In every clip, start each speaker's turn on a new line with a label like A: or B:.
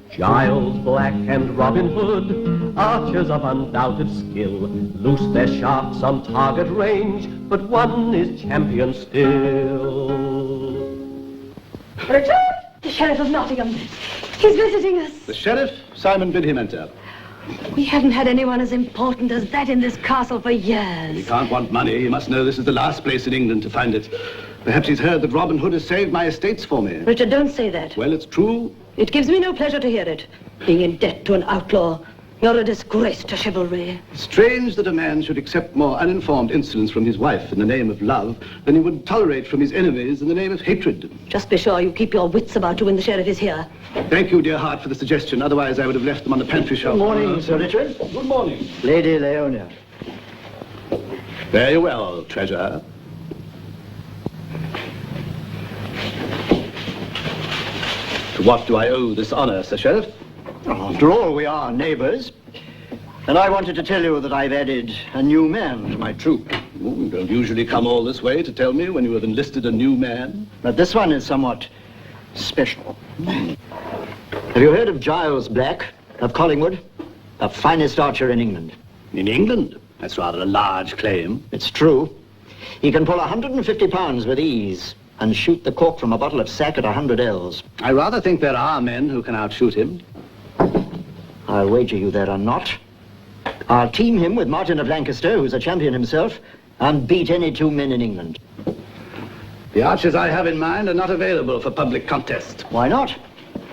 A: Giles Black and Robin Hood, archers of undoubted skill, loose their shafts on target range, but one is champion still.
B: Richard, the Sheriff of Nottingham. He's visiting us.
C: The Sheriff? Simon bid him enter.
B: We haven't had anyone as important as that in this castle for years.
C: He can't want money. He must know this is the last place in England to find it. Perhaps he's heard that Robin Hood has saved my estates for me.
B: Richard, don't say that.
C: Well, it's true.
B: It gives me no pleasure to hear it. Being in debt to an outlaw. You're a disgrace to chivalry.
C: Strange that a man should accept more uninformed insolence from his wife in the name of love than he would tolerate from his enemies in the name of hatred.
B: Just be sure you keep your wits about you when the Sheriff is here.
C: Thank you, dear heart, for the suggestion. Otherwise, I would have left them on the pantry shelf.
D: Good morning, Sir Richard.
C: Good morning.
D: Lady Leonia.
C: Very well, treasure. To what do I owe this honor, Sir Sheriff?
D: After all, we are neighbors. And I wanted to tell you that I've added a new man to my troop.
C: Oh, you don't usually come all this way to tell me when you have enlisted a new man.
D: But this one is somewhat special. Have you heard of Giles Black of Collingwood? The finest archer in England.
C: In England? That's rather a large claim.
D: It's true. He can pull 150 pounds with ease and shoot the cork from a bottle of sack at 100 ells.
C: I rather think there are men who can outshoot him.
D: I'll wager you there are not. I'll team him with Martin of Lancaster, who's a champion himself, and beat any two men in England.
C: The archers I have in mind are not available for public contest.
D: Why not?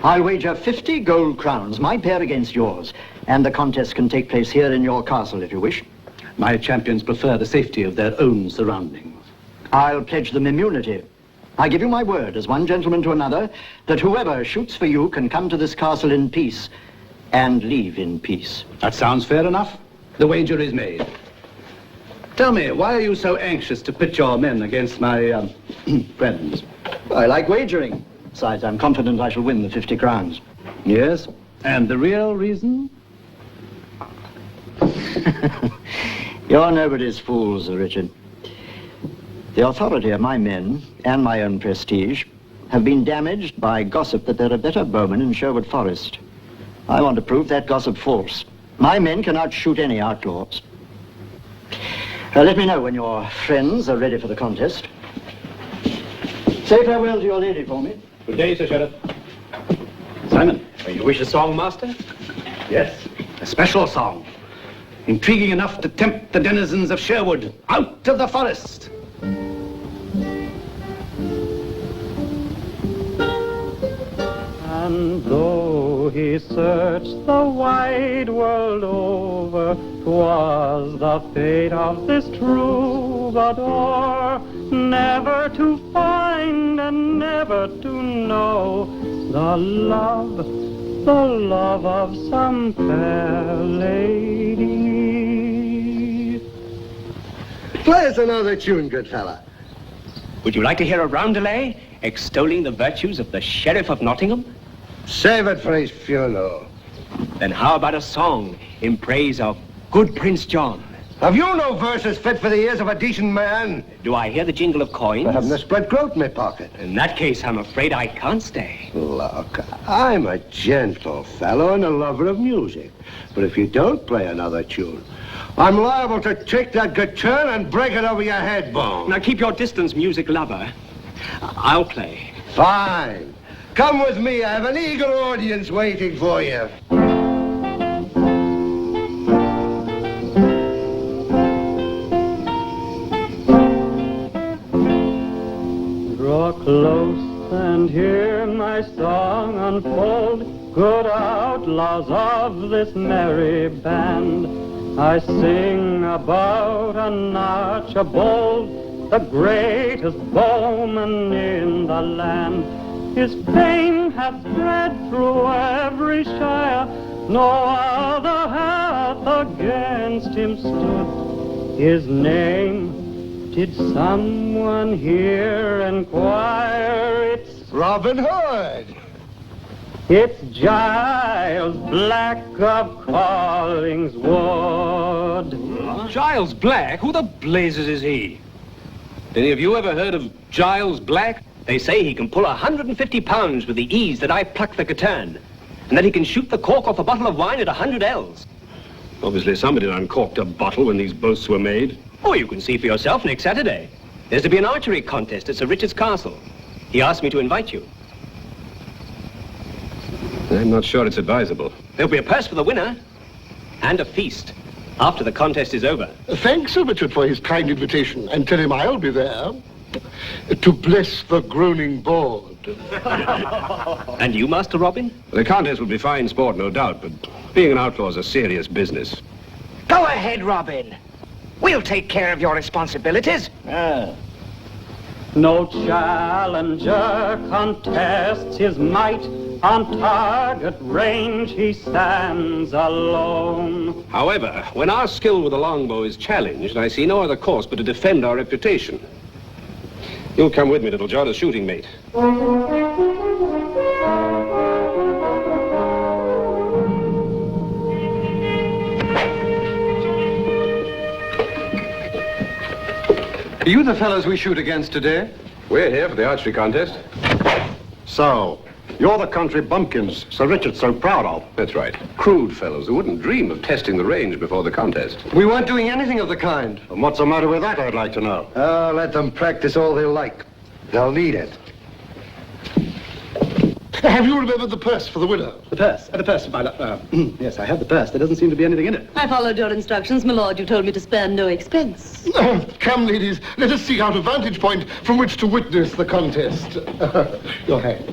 D: I'll wager 50 gold crowns, my pair against yours, and the contest can take place here in your castle if you wish.
C: My champions prefer the safety of their own surroundings.
D: I'll pledge them immunity. I give you my word, as one gentleman to another, that whoever shoots for you can come to this castle in peace and leave in peace.
C: That sounds fair enough. The wager is made. Tell me, why are you so anxious to pit your men against my friends?
D: I like wagering. Besides, I'm confident I shall win the 50 crowns.
C: Yes, and the real reason?
D: You're nobody's fool, Sir Richard. The authority of my men and my own prestige have been damaged by gossip that there are better bowmen in Sherwood Forest. I want to prove that gossip false. My men can outshoot any outlaws. Let me know when your friends are ready for the contest. Say farewell to your lady for me.
C: Good day, Sir Sheriff. Simon.
A: You wish a song, Master?
C: Yes, a special song. Intriguing enough to tempt the denizens of Sherwood out of the forest.
E: And though he searched the wide world over, 'twas the fate of this troubadour never to find and never to know the love of some fair lady.
F: Play us another tune, good fella.
A: Would you like to hear a roundelay extolling the virtues of the Sheriff of Nottingham?
F: Save it for his funeral.
A: Then how about a song in praise of good Prince John?
F: Have you no verses fit for the ears of a decent man?
A: Do I hear the jingle of coins?
F: I haven't a spread groat in my pocket.
A: In that case, I'm afraid I can't stay.
F: Look, I'm a gentle fellow and a lover of music. But if you don't play another tune, I'm liable to take that guitar and break it over your head bone.
A: Now keep your distance, music lover. I'll play.
F: Fine. Come with me. I have an eager audience waiting for you.
E: Draw close and hear my song unfold, good outlaws of this merry band. I sing about an Archibald, the greatest bowman in the land. His fame hath spread through every shire, no other hath against him stood. His name, did someone here inquire? It's
F: Robin Hood.
E: It's Giles Black of Collingswood.
A: Giles Black? Who the blazes is he? Any of you ever heard of Giles Black?
G: They say he can pull 150 pounds with the ease that I pluck the Catern, and that he can shoot the cork off a bottle of wine at 100 ells.
H: Obviously somebody uncorked a bottle when these boasts were made.
G: Oh, you can see for yourself next Saturday. There's to be an archery contest at Sir Richard's castle. He asked me to invite you.
H: I'm not sure it's advisable.
G: There'll be a purse for the winner, and a feast, after the contest is over.
F: Thanks, Sir Richard, for his kind invitation, and tell him I'll be there to bless the groaning board.
G: And you, Master Robin?
H: The contest will be fine sport, no doubt, but being an outlaw is a serious business.
I: Go ahead, Robin. We'll take care of your responsibilities.
E: No challenger contests his might. On target range he stands alone.
H: However, when our skill with the longbow is challenged, I see no other course but to defend our reputation. You'll come with me, Little John, as shooting mate.
C: Are you the fellows we shoot against today?
H: We're here for the archery contest.
F: So, you're the country bumpkins Sir Richard's so proud of.
H: That's right. Crude fellows who wouldn't dream of testing the range before the contest.
C: We weren't doing anything of the kind.
F: And what's the matter with that, I'd like to know?
C: Let them practice all they like. They'll need it.
F: Have you remembered the purse for the winner?
C: The purse? The purse, my lord. Yes, I have the purse. There doesn't seem to be anything in it.
B: I followed your instructions, my lord. You told me to spare no expense.
F: Come, ladies, let us seek out a vantage point from which to witness the contest. Your hand.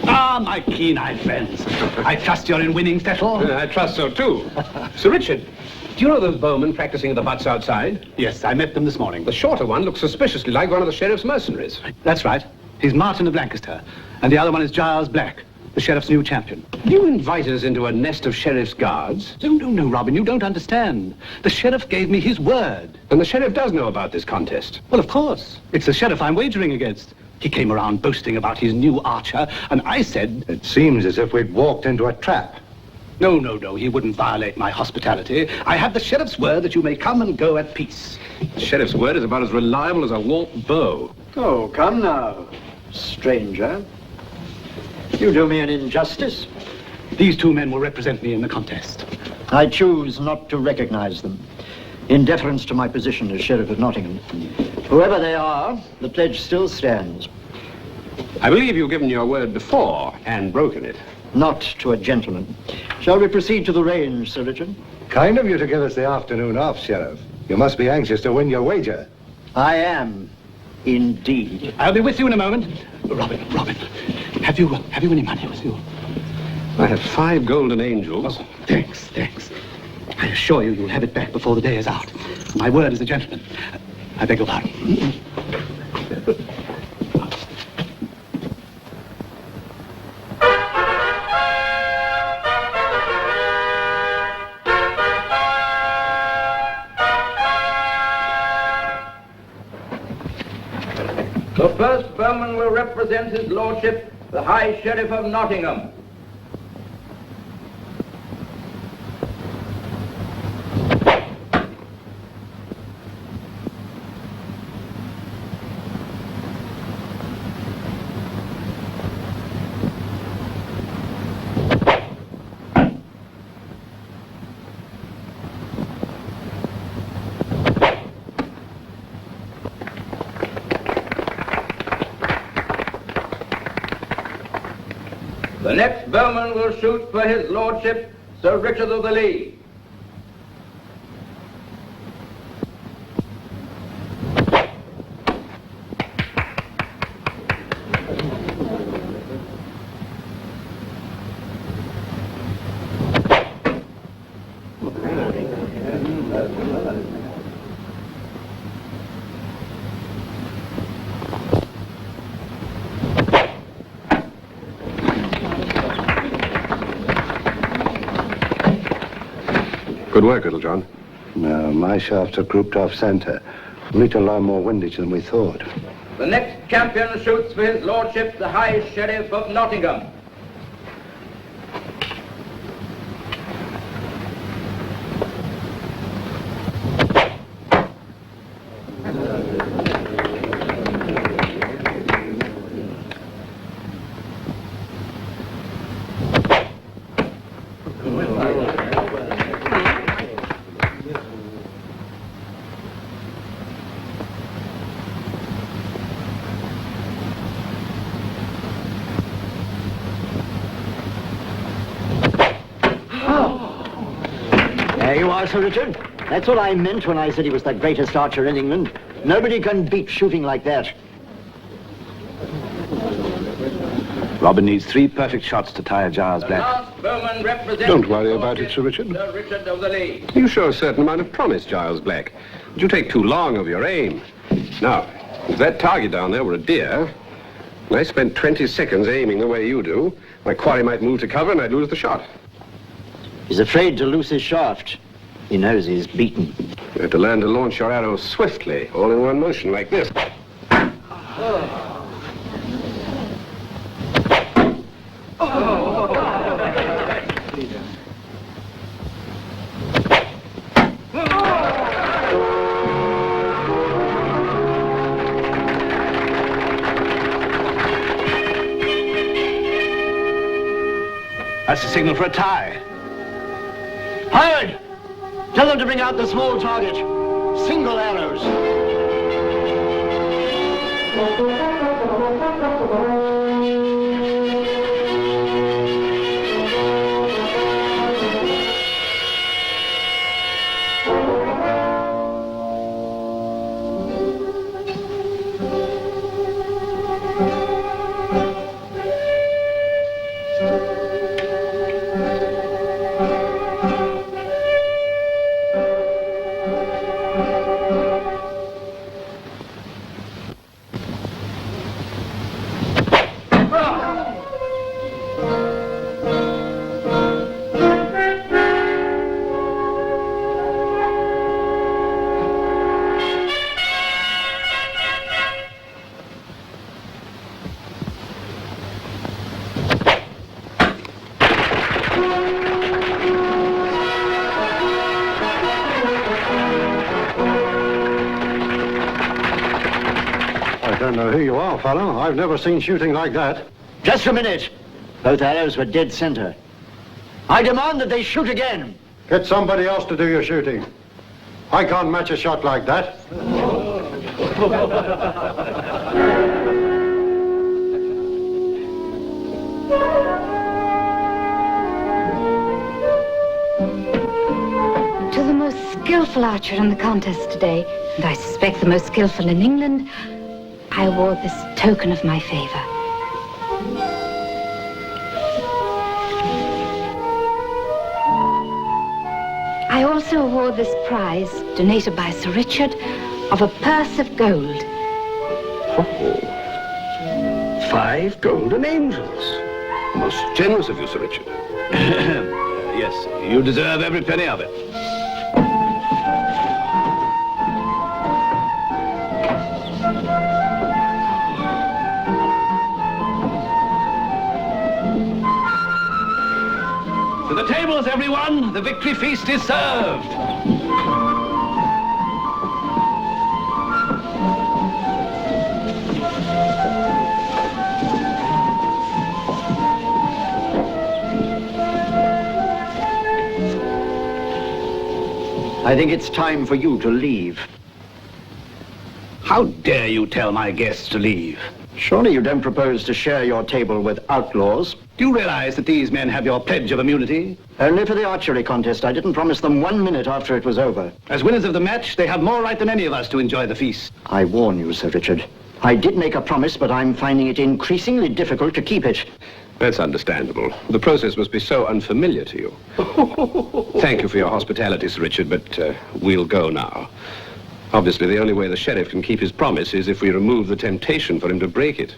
C: Ah, my keen-eyed friends. I trust you're in winning fettle.
H: I trust so, too. Sir Richard, do you know those bowmen practicing at the butts outside?
C: Yes, I met them this morning.
H: The shorter one looks suspiciously like one of the sheriff's mercenaries.
C: That's right. He's Martin of Lancaster. And the other one is Giles Black, the sheriff's new champion.
H: You invite us into a nest of sheriff's guards?
C: No, Robin, you don't understand. The sheriff gave me his word.
H: And the sheriff does know about this contest.
C: Well, of course. It's the sheriff I'm wagering against. He came around boasting about his new archer, and I said...
F: It seems as if we'd walked into a trap.
C: No, he wouldn't violate my hospitality. I have the sheriff's word that you may come and go at peace.
H: The sheriff's word is about as reliable as a warped bow.
D: Oh, come now, stranger. You do me an injustice.
C: These two men will represent me in the contest.
D: I choose not to recognize them, in deference to my position as Sheriff of Nottingham. Whoever they are, the pledge still stands.
H: I believe you've given your word before and broken it.
D: Not to a gentleman. Shall we proceed to the range, Sir Richard?
F: Kind of you to give us the afternoon off, Sheriff. You must be anxious to win your wager.
D: I am, indeed.
C: I'll be with you in a moment. Robin, have you any money with you?
H: I have 5 golden angels.
C: Oh, thanks. I assure you, you'll have it back before the day is out. My word as a gentleman. I beg your pardon.
J: The first bowman will represent his lordship, the High Sheriff of Nottingham. The next bowman will shoot for his lordship, Sir Richard of the Lee.
H: Good work, Little John.
F: No, my shafts are grouped off center. We need to allow more windage than we thought.
J: The next champion shoots for his lordship, the High Sheriff of Nottingham.
D: you are, Sir Richard. That's what I meant when I said he was the greatest archer in England. Nobody can beat shooting like that.
C: Robin needs 3 perfect shots to tire Giles Black.
H: Don't worry about it, Sir Richard.
J: Sir Richard of the Lee.
H: You show a certain amount of promise, Giles Black. But you take too long of your aim. Now, if that target down there were a deer, and I spent 20 seconds aiming the way you do, my quarry might move to cover and I'd lose the shot.
D: He's afraid to lose his shaft. He knows he's beaten.
H: You have to learn to launch your arrows swiftly, all in one motion, like this.
C: That's the signal for a tie.
D: Howard! Tell them to bring out the small target. Single arrows.
F: I don't know who you are, fellow. I've never seen shooting like that.
D: Just a minute. Both arrows were dead center. I demand that they shoot again.
F: Get somebody else to do your shooting. I can't match a shot like that.
K: To the most skillful archer in the contest today, and I suspect the most skillful in England, I wore this token of my favor. I also wore this prize, donated by Sir Richard, of a purse of gold.
H: Oh, 5 golden angels. Most generous of you, Sir Richard.
C: Yes, you deserve every penny of it. To the tables, everyone! The victory feast is served!
D: I think it's time for you to leave.
C: How dare you tell my guests to leave?
D: Surely you don't propose to share your table with outlaws?
C: Do you realize that these men have your pledge of immunity?
D: Only for the archery contest. I didn't promise them 1 minute after it was over.
C: As winners of the match, they have more right than any of us to enjoy the feast.
D: I warn you, Sir Richard. I did make a promise, but I'm finding it increasingly difficult to keep it.
H: That's understandable. The process must be so unfamiliar to you. Thank you for your hospitality, Sir Richard, but we'll go now. Obviously, the only way the sheriff can keep his promise is if we remove the temptation for him to break it.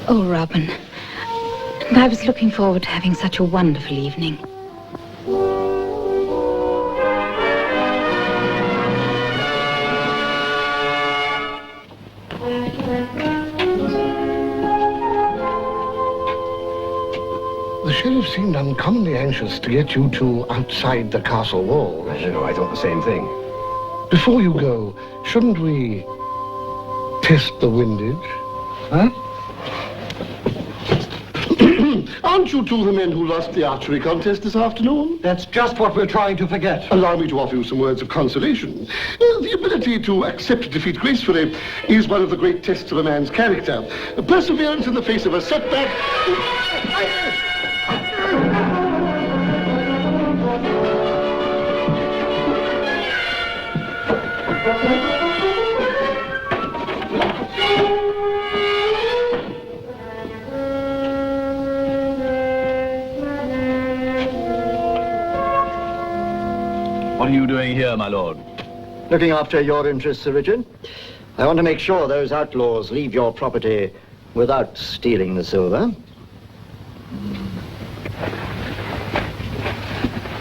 K: Oh, Robin. And I was looking forward to having such a wonderful evening.
F: The sheriff seemed uncommonly anxious to get you two outside the castle walls.
H: I thought the same thing.
F: Before you go, shouldn't we test the windage? Huh?
L: Aren't you two the men who lost the archery contest this afternoon?
F: That's just what we're trying to forget.
L: Allow me to offer you some words of consolation. The ability to accept defeat gracefully is one of the great tests of a man's character. Perseverance in the face of a setback...
C: What are you doing here, my lord?
D: Looking after your interests, Sir Richard. I want to make sure those outlaws leave your property without stealing the silver.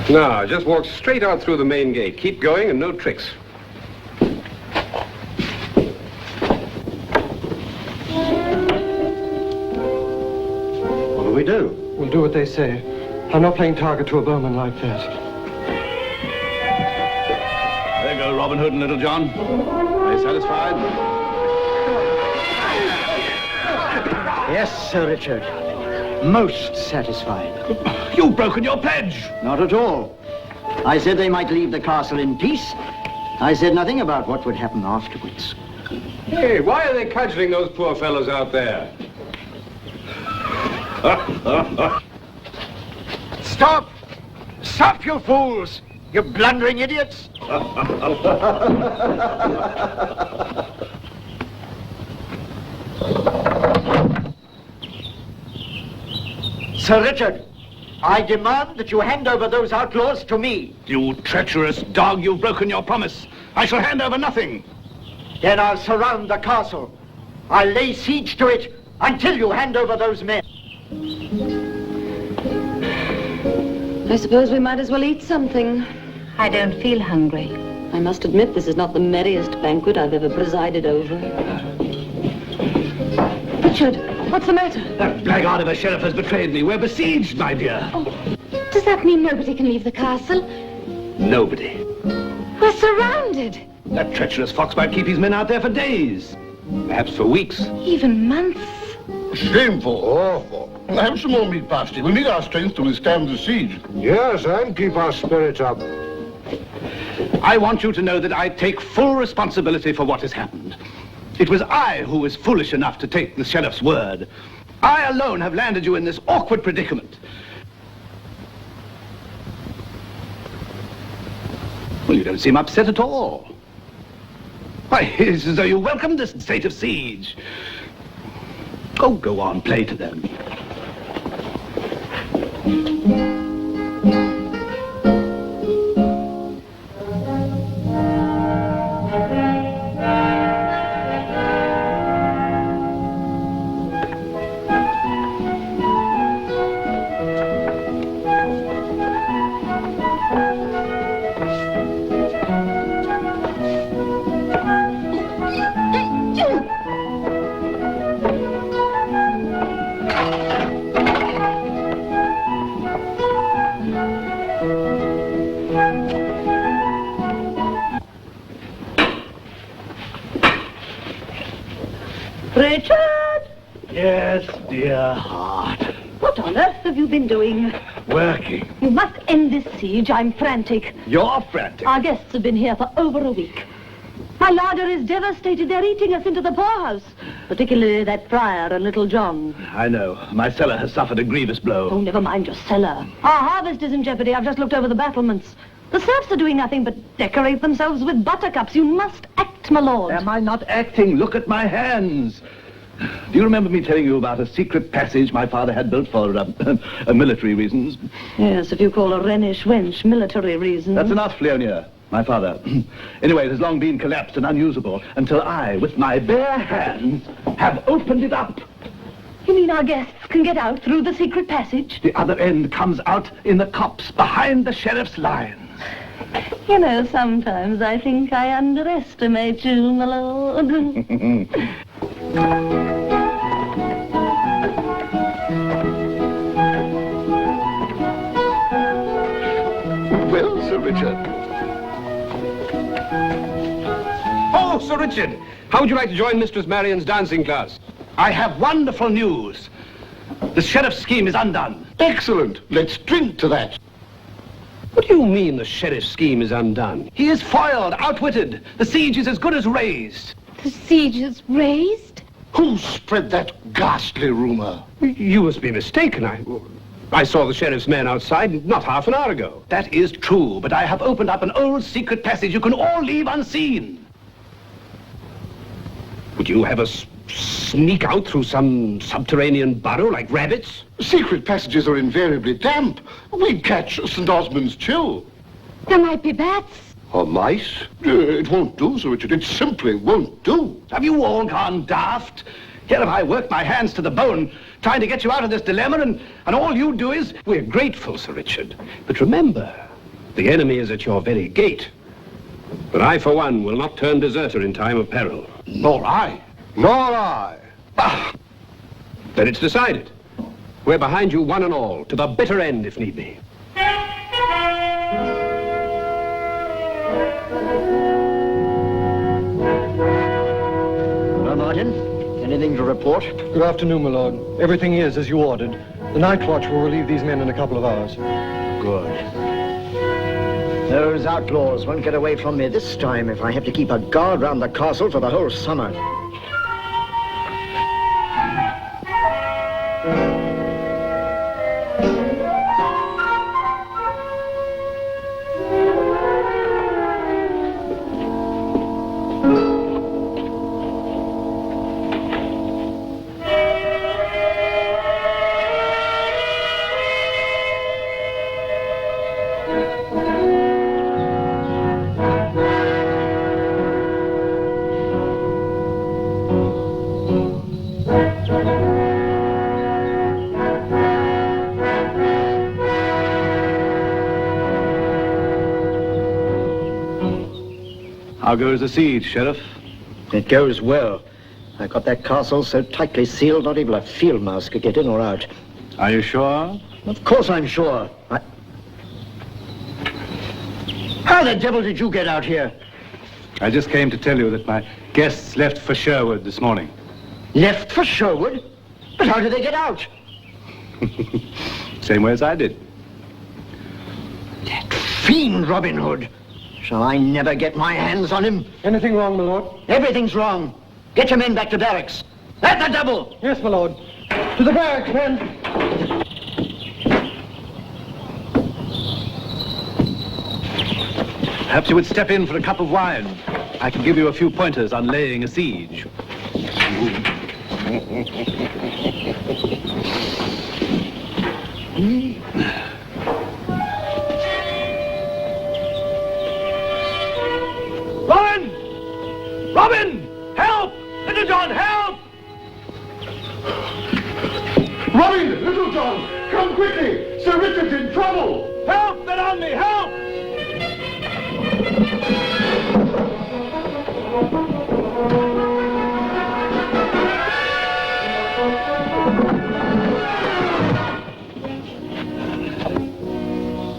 H: Now, just walk straight out through the main gate. Keep going and no tricks.
F: What do we do?
E: We'll do what they say. I'm not playing target to a bowman like that.
C: There you go, Robin Hood and Little John. Are you satisfied?
D: Yes, Sir Richard. Most satisfied.
C: You've broken your pledge.
D: Not at all. I said they might leave the castle in peace. I said nothing about what would happen afterwards.
H: Hey, why are they cudgeling those poor fellows out there?
I: Stop! Stop, you fools! You blundering idiots!
D: Sir Richard, I demand that you hand over those outlaws to me.
C: You treacherous dog, you've broken your promise. I shall hand over nothing.
D: Then I'll surround the castle. I'll lay siege to it until you hand over those men.
B: I suppose we might as well eat something.
K: I don't feel hungry.
B: I must admit this is not the merriest banquet I've ever presided over. Richard, what's the matter?
C: That blackguard of a sheriff has betrayed me. We're besieged, my dear.
K: Oh, does that mean nobody can leave the castle?
C: Nobody.
K: We're surrounded.
C: That treacherous fox might keep his men out there for days.
H: Perhaps for weeks.
K: Even months.
L: Shameful, awful. Have some more meat, pasty. We need our strength to withstand the siege.
F: Yes, and keep our spirits up.
C: I want you to know that I take full responsibility for what has happened. It was I who was foolish enough to take the sheriff's word. I alone have landed you in this awkward predicament. Well, you don't seem upset at all. Why, it's as though you welcomed this state of siege. Oh, go on, play to them.
B: Richard!
C: Yes, dear heart.
B: What on earth have you been doing?
C: Working.
B: You must end this siege. I'm frantic.
C: You're frantic.
B: Our guests have been here for over a week. My larder is devastated. They're eating us into the poorhouse. Particularly that friar and Little John.
C: I know. My cellar has suffered a grievous blow.
B: Oh, never mind your cellar. Our harvest is in jeopardy. I've just looked over the battlements. The serfs are doing nothing but decorate themselves with buttercups. You must act, my lord.
C: Am I not acting? Look at my hands. Do you remember me telling you about a secret passage my father had built for military reasons?
B: Yes, if you call a Rhenish wench military reasons.
C: That's enough, Leonia, my father. Anyway, it has long been collapsed and unusable until I, with my bare hands, have opened it up.
B: You mean our guests can get out through the secret passage?
C: The other end comes out in the copse behind the sheriff's lines.
B: You know, sometimes I think I underestimate you, my lord.
L: Well, Sir Richard.
H: Oh, Sir Richard, how would you like to join Mistress Marion's dancing class?
C: I have wonderful news. The sheriff's scheme is undone.
L: Excellent. Let's drink to that.
H: What do you mean the sheriff's scheme is undone?
C: He is foiled, outwitted. The siege is as good as raised.
K: The siege is raised?
L: Who spread that ghastly rumor?
H: You must be mistaken. I saw the sheriff's men outside not half an hour ago.
C: That is true, but I have opened up an old secret passage you can all leave unseen.
H: Would you have us sneak out through some subterranean burrow like rabbits?
L: Secret passages are invariably damp. We'd catch St. Osmond's chill.
K: There might be bats.
F: Or mice?
L: It won't do, Sir Richard. It simply won't do.
C: Have you all gone daft? Here have I worked my hands to the bone, trying to get you out of this dilemma, and all you do is...
H: We're grateful, Sir Richard. But remember, the enemy is at your very gate. But I, for one, will not turn deserter in time of peril.
C: Nor I.
F: Nor I.
H: Ah, then it's decided. We're behind you one and all, to the bitter end, if need be.
D: Well, Martin, anything to report?
E: Good afternoon, my lord. Everything is as you ordered. The night watch will relieve these men in a couple of hours.
D: Good. Those outlaws won't get away from me this time if I have to keep a guard round the castle for the whole summer.
C: How goes the siege, Sheriff?
D: It goes well. I got that castle so tightly sealed, not even a field mouse could get in or out.
C: Are you sure?
D: Of course I'm sure. How the devil did you get out here?
C: I just came to tell you that my guests left for Sherwood this morning.
D: Left for Sherwood? But how did they get out?
C: Same way as I did.
D: That fiend Robin Hood. Shall I never get my hands on him?
E: Anything wrong, my lord?
D: Everything's wrong. Get your men back to barracks. At the double!
E: Yes, my lord. To the barracks, men!
C: Perhaps you would step in for a cup of wine. I can give you a few pointers on laying a siege. Robin! Robin! Help! Little John, help!
L: Robin! Little John! Come quickly! Sir Richard's in trouble!
C: Help! They're on me! Help!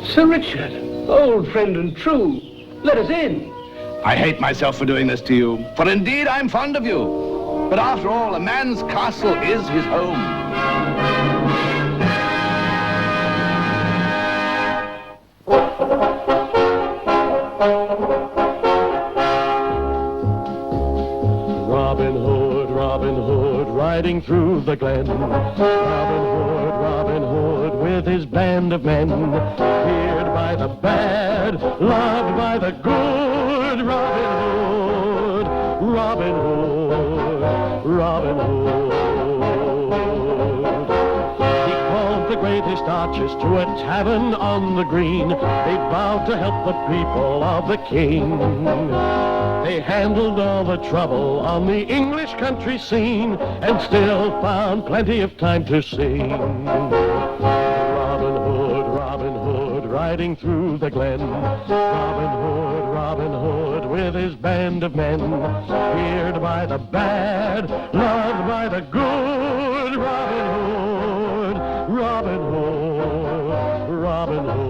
H: Sir Richard, old friend and true, let us in.
C: I hate myself for doing this to you, for indeed I'm fond of you. But after all, a man's castle is his home.
A: Robin Hood, riding through the glen. Robin Hood, with his band of men. Feared by the bad, loved by the good. Robin Hood, Robin Hood. He called the greatest archers to a tavern on the green. They vowed to help the people of the king. They handled all the trouble on the English country scene and still found plenty of time to sing. Robin Hood, riding through the glen. Robin Hood, with his band of men. Feared by the bad, loved by the good. Robin Hood, Robin Hood.